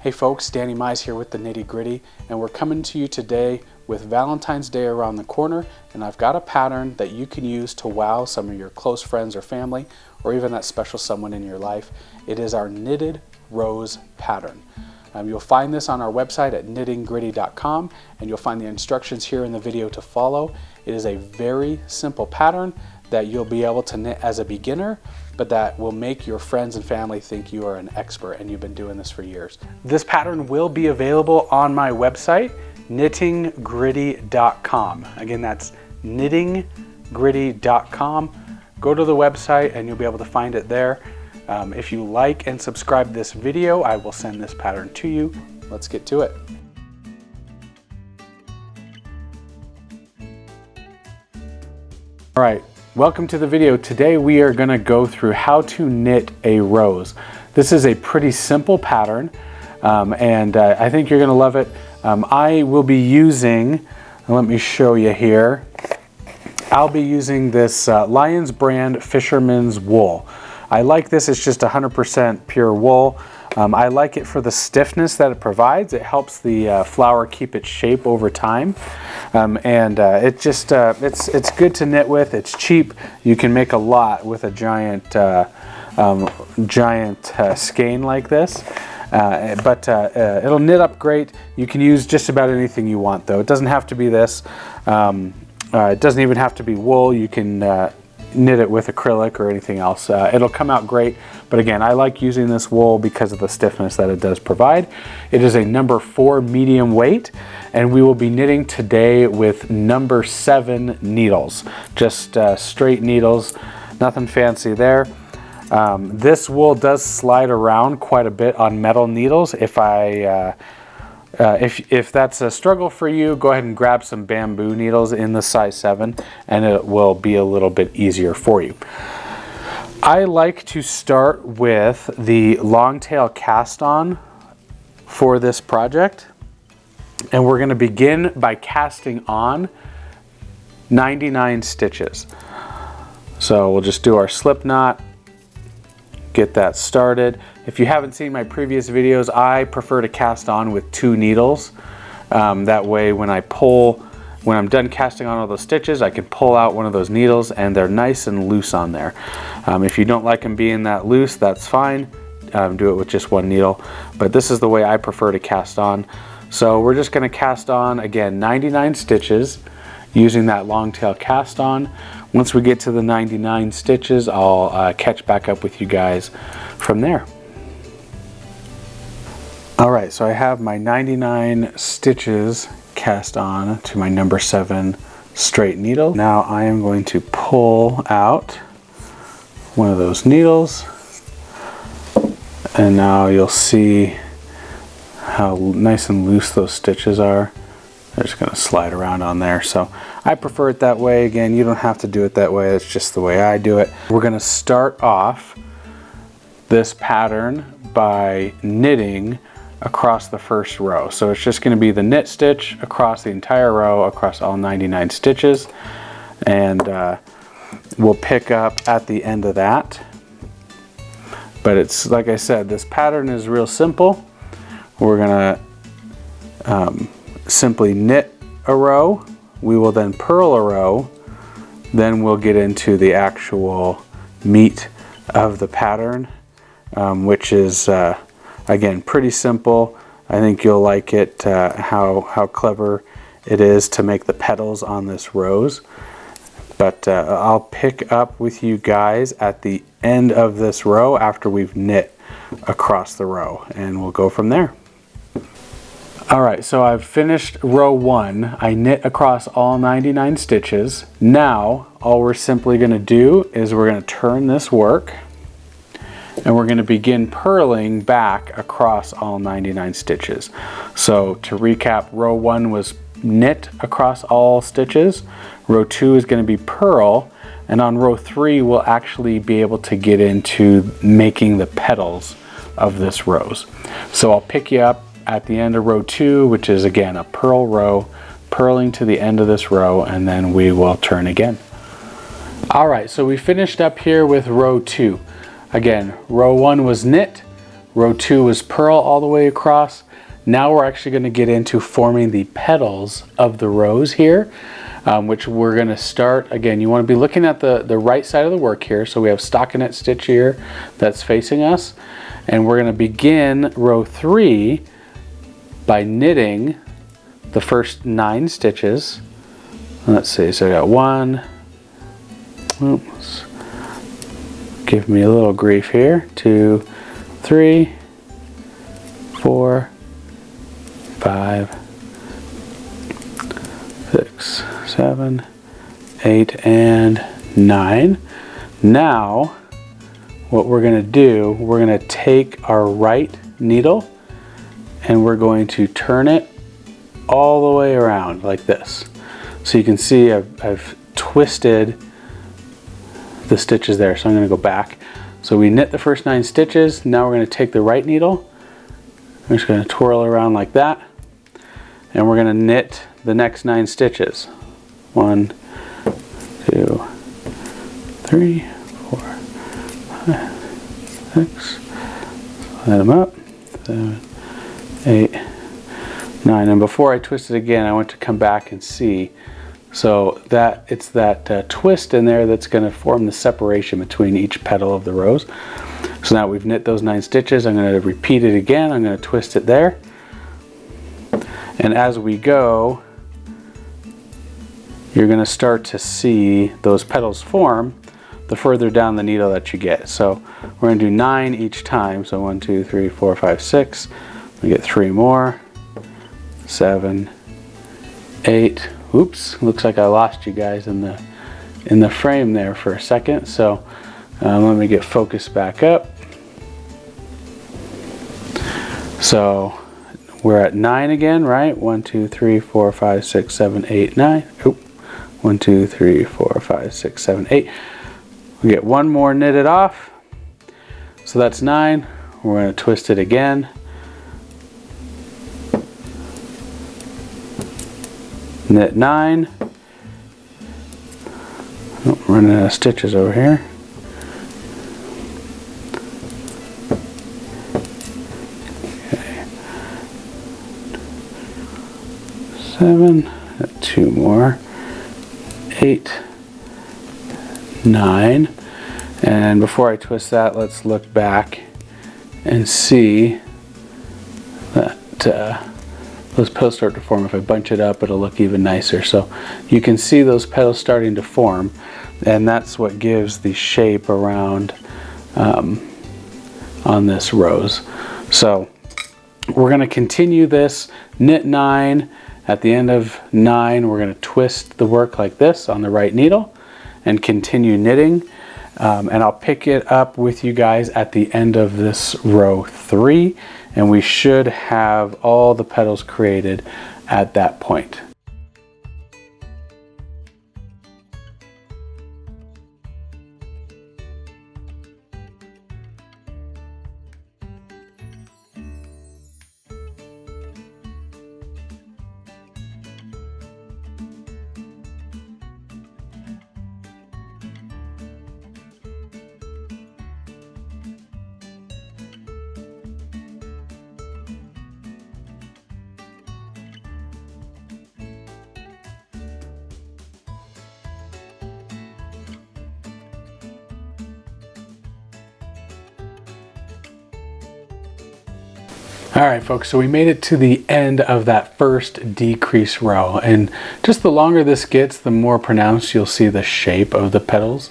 Hey folks, Danny Mize here with the Knitty Gritty, and we're coming to you today with Valentine's Day around the corner, and I've got a pattern that you can use to wow some of your close friends or family, or even that special someone in your life. It is our knitted rose pattern. You'll find this on our website at knittinggritty.com, and you'll find the instructions here in the video to follow. It is a very simple pattern that you'll be able to knit as a beginner, but that will make your friends and family think you are an expert and you've been doing this for years. This pattern will be available on my website, knittinggritty.com. Again, that's knittinggritty.com. Go to the website and you'll be able to find it there. If you like and subscribe this video, I will send this pattern to you. Let's get to it. All right. Welcome to the video. Today we are going to go through how to knit a rose. This is a pretty simple pattern and I think you're going to love it. I will be using, let me show you here, I'll be using this Lions brand Fisherman's Wool. I like this, it's just 100% pure wool. I like it for the stiffness that it provides. It helps the flower keep its shape over time. It just, it's good to knit with. It's cheap. You can make a lot with a giant skein like this. It'll knit up great. You can use just about anything you want though. It doesn't have to be this. It doesn't even have to be wool. You can knit it with acrylic or anything else. It'll come out great, but again, I like using this wool because of the stiffness that it does provide. It is a number 4 medium weight, and we will be knitting today with number 7 needles. Just straight needles, nothing fancy there. This wool does slide around quite a bit on metal needles. If that's a struggle for you, go ahead and grab some bamboo needles in the size 7 and it will be a little bit easier for you. I like to start with the long tail cast on for this project, and we're going to begin by casting on 99 stitches. So we'll just do our slip knot, get that started. If you haven't seen my previous videos, I prefer to cast on with 2 needles. That way when I'm done casting on all those stitches, I can pull out one of those needles and they're nice and loose on there. If you don't like them being that loose, that's fine. Do it with just 1 needle, but this is the way I prefer to cast on. So we're just going to cast on, again, 99 stitches using that long tail cast on. Once we get to the 99 stitches, I'll catch back up with you guys from there. Alright, so I have my 99 stitches cast on to my number 7 straight needle. Now I am going to pull out one of those needles, and now you'll see how nice and loose those stitches are. They're just going to slide around on there. So I prefer it that way. Again, you don't have to do it that way. It's just the way I do it. We're going to start off this pattern by knitting across the first row. So it's just going to be the knit stitch across the entire row, across all 99 stitches. And we'll pick up at the end of that. But it's, like I said, this pattern is real simple. We're going to simply knit a row. We will then purl a row. Then we'll get into the actual meat of the pattern, which is again pretty simple. I think you'll like it, how clever it is to make the petals on this rose. But I'll pick up with you guys at the end of this row after we've knit across the row, and we'll go from there. Alright, so I've finished row 1. I knit across all 99 stitches. Now all we're simply going to do is we're going to turn this work and we're going to begin purling back across all 99 stitches. So to recap, row 1 was knit across all stitches, row 2 is going to be purl, and on row 3 we'll actually be able to get into making the petals of this rose. So I'll pick you up at the end of row 2, which is again a purl row, purling to the end of this row, and then we will turn again. Alright, so we finished up here with row 2. Again, row 1 was knit, Row 2 was purl all the way across. Now we're actually going to get into forming the petals of the rose here, which we're going to start. Again, you want to be looking at the right side of the work here. So we have stockinette stitch here that's facing us. And we're going to begin row 3 by knitting the first 9 stitches. Let's see, so I got 1, oops, give me a little grief here, 2, 3, 4, 5, 6, 7, 8, and 9. Now, what we're going to do, we're going to take our right needle and we're going to turn it all the way around like this. So you can see I've twisted the stitches there, so I'm going to go back. So we knit the first 9 stitches. Now we're going to take the right needle. I'm just going to twirl around like that. And we're going to knit the next 9 stitches. 1, 2, 3, 4, 5, 6. Line them up. 7, 8, 9. And before I twist it again, I want to come back and see. So that it's that twist in there that's going to form the separation between each petal of the rose. So now we've knit those 9 stitches. I'm going to repeat it again. I'm going to twist it there. And as we go, you're going to start to see those petals form the further down the needle that you get. So we're going to do 9 each time. So 1, 2, 3, 4, 5, 6. We get 3 more. 7, 8. Oops, looks like I lost you guys in the frame there for a second. So let me get focused back up. So we're at 9 again, right? 1, 2, 3, 4, 5, 6, 7, 8, 9. Oop. 1, 2, 3, 4, 5, 6, 7, 8. We get 1 more knitted off. So that's 9. We're going to twist it again. Knit 9. Oh, running out of stitches over here. Okay. 7. 2 more. 8. 9. And before I twist that, let's look back and see that those petals start to form. If I bunch it up, it'll look even nicer. So you can see those petals starting to form, and that's what gives the shape around on this rose. So we're going to continue this, knit 9. At the end of 9, we're going to twist the work like this on the right needle and continue knitting. And I'll pick it up with you guys at the end of this row 3, and we should have all the petals created at that point. All right, folks, so we made it to the end of that first decrease row, and just the longer this gets, the more pronounced you'll see the shape of the petals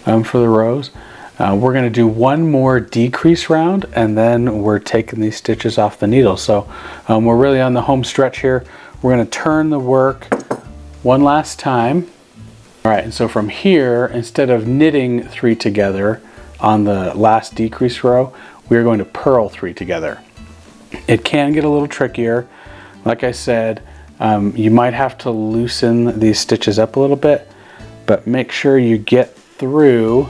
for the rose. We're going to do 1 more decrease round, and then we're taking these stitches off the needle. So we're really on the home stretch here. We're going to turn the work 1 last time. All right, and so from here, instead of knitting 3 together on the last decrease row, we're going to purl 3 together. It can get a little trickier. Like I said, you might have to loosen these stitches up a little bit, but make sure you get through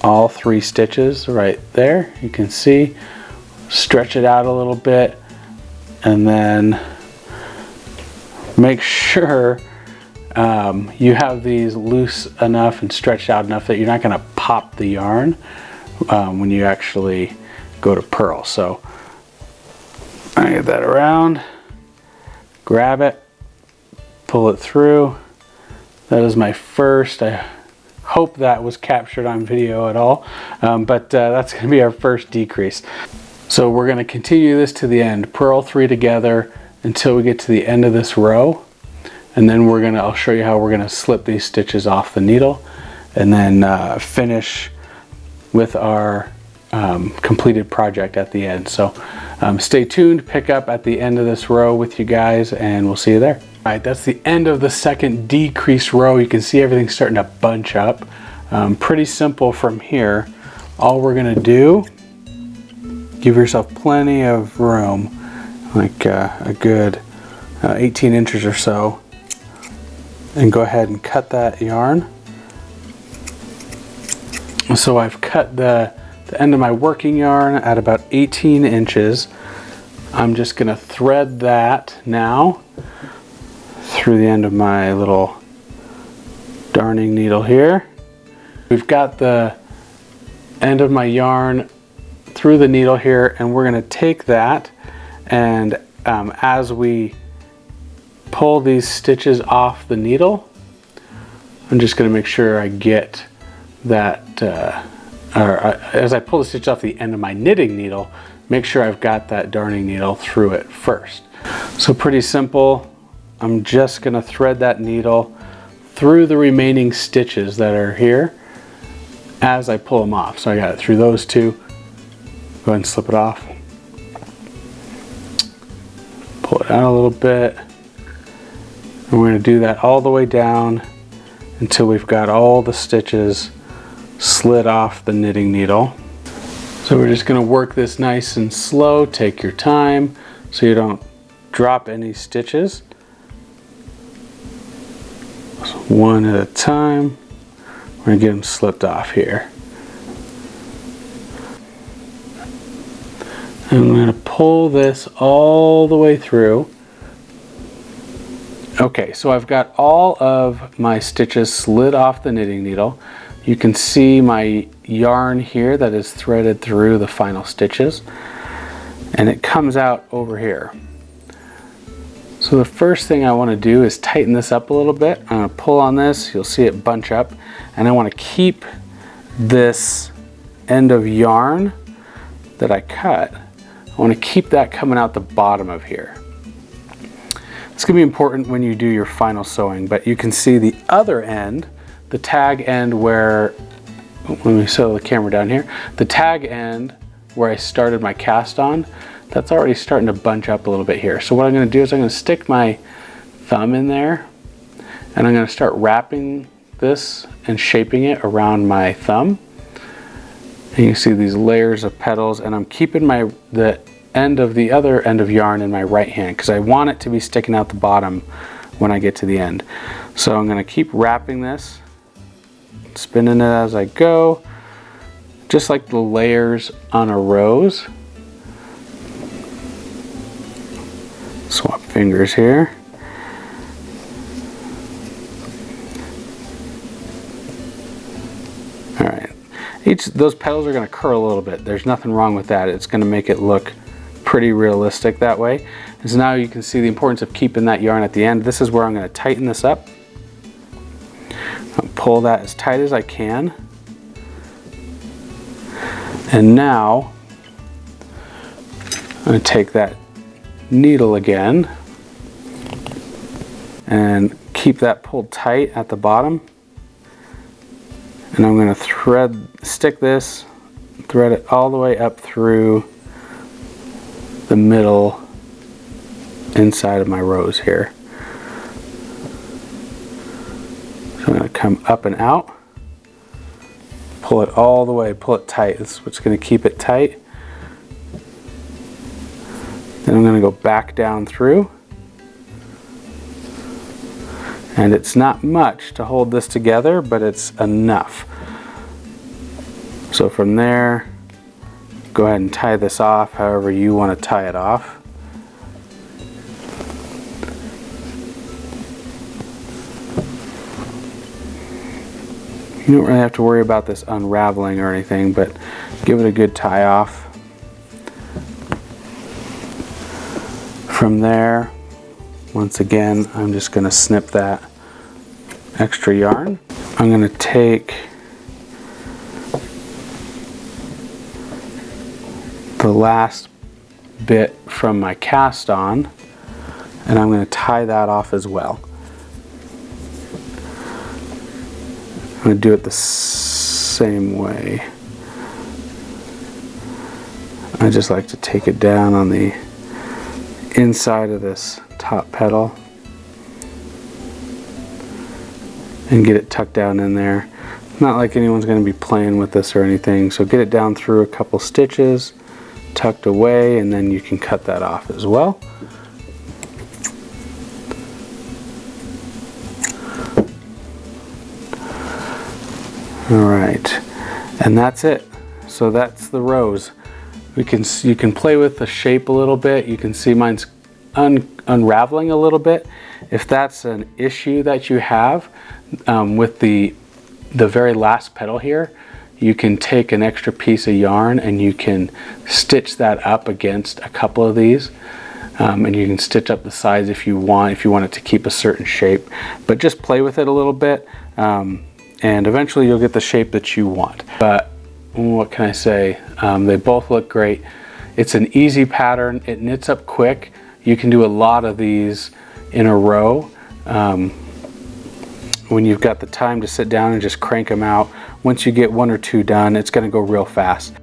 all 3 stitches right there. You can see, stretch it out a little bit, and then make sure you have these loose enough and stretched out enough that you're not going to pop the yarn. when you actually go to purl. So I get that around, grab it, pull it through. That is my first. I hope that was captured on video at all, but that's going to be our first decrease. So we're going to continue this to the end, purl 3 together until we get to the end of this row, and then I'll show you how we're going to slip these stitches off the needle, and then finish with our completed project at the end. So stay tuned, pick up at the end of this row with you guys, and we'll see you there. All right, that's the end of the second decrease row. You can see everything starting to bunch up. Pretty simple from here. All we're gonna do, give yourself plenty of room, like a good 18 inches or so, and go ahead and cut that yarn. So I've cut the end of my working yarn at about 18 inches. I'm just gonna thread that now through the end of my little darning needle here. We've got the end of my yarn through the needle here, and we're gonna take that, and as we pull these stitches off the needle, I'm just gonna make sure I get that, as I pull the stitch off the end of my knitting needle, make sure I've got that darning needle through it first. So pretty simple. I'm just gonna thread that needle through the remaining stitches that are here as I pull them off. So I got it through those two. Go ahead and slip it off. Pull it out a little bit. And we're gonna do that all the way down until we've got all the stitches slid off the knitting needle. So we're just gonna work this nice and slow. Take your time so you don't drop any stitches. So one at a time. We're gonna get them slipped off here. And I'm gonna pull this all the way through. Okay, so I've got all of my stitches slid off the knitting needle. You can see my yarn here that is threaded through the final stitches, and it comes out over here. So the first thing I want to do is tighten this up a little bit. I'm going to pull on this, you'll see it bunch up, and I want to keep this end of yarn that I cut, I want to keep that coming out the bottom of here. It's going to be important when you do your final sewing, but you can see the other end, the tag end where, let me sew the camera down here, the tag end where I started my cast on, that's already starting to bunch up a little bit here. So what I'm going to do is I'm going to stick my thumb in there, and I'm going to start wrapping this and shaping it around my thumb. And you see these layers of petals, and I'm keeping the end of the other end of yarn in my right hand because I want it to be sticking out the bottom when I get to the end. So I'm going to keep wrapping this, spinning it as I go, just like the layers on a rose. Swap fingers here. All right, those petals are going to curl a little bit. There's nothing wrong with that. It's going to make it look pretty realistic that way. And so now you can see the importance of keeping that yarn at the end. This is where I'm going to tighten this up. I'll pull that as tight as I can. And now I'm going to take that needle again and keep that pulled tight at the bottom, and I'm going to stick this, thread it all the way up through the middle inside of my rose here. So I'm going to come up and out, pull it all the way, pull it tight. This is what's going to keep it tight. Then I'm going to go back down through, and it's not much to hold this together, but it's enough. So from there, go ahead and tie this off however you want to tie it off. You don't really have to worry about this unraveling or anything, but Give it a good tie off. From there, once again, I'm just going to snip that extra yarn. I'm going to take the last bit from my cast on and I'm going to tie that off as well. I'm going to do it the same way. I just like to take it down on the inside of this top petal and get it tucked down in there. Not like anyone's going to be playing with this or anything, so get it down through a couple stitches, tucked away, and then you can cut that off as well. Alright, and that's it. So that's the rose. You can play with the shape a little bit. You can see mine's unraveling a little bit. If that's an issue that you have with the very last petal here, you can take an extra piece of yarn and you can stitch that up against a couple of these, and you can stitch up the sides if you want it to keep a certain shape. But just play with it a little bit, and eventually you'll get the shape that you want. But what can I say? They both look great. It's an easy pattern. It knits up quick. You can do a lot of these in a row. When you've got the time to sit down and just crank them out. Once you get one or two done, it's going to go real fast.